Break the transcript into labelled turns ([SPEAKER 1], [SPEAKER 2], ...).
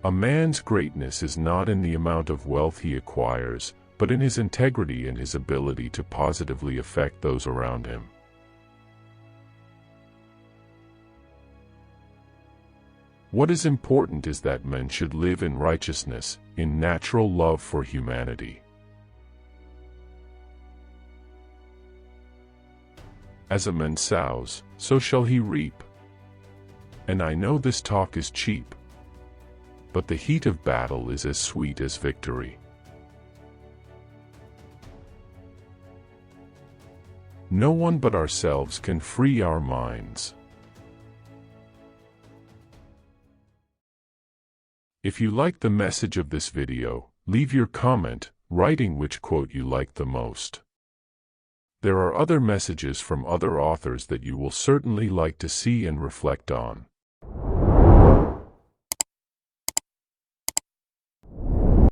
[SPEAKER 1] A man's greatness is not in the amount of wealth he acquires, but in his integrity and his ability to positively affect those around him. What is important is that men should live in righteousness, in natural love for humanity. As a man sows, so shall he reap. And I know this talk is cheap, but the heat of battle is as sweet as victory. No one but ourselves can free our minds. If you like the message of this video, leave your comment, writing which quote you like the most. There are other messages from other authors that you will certainly like to see and reflect on.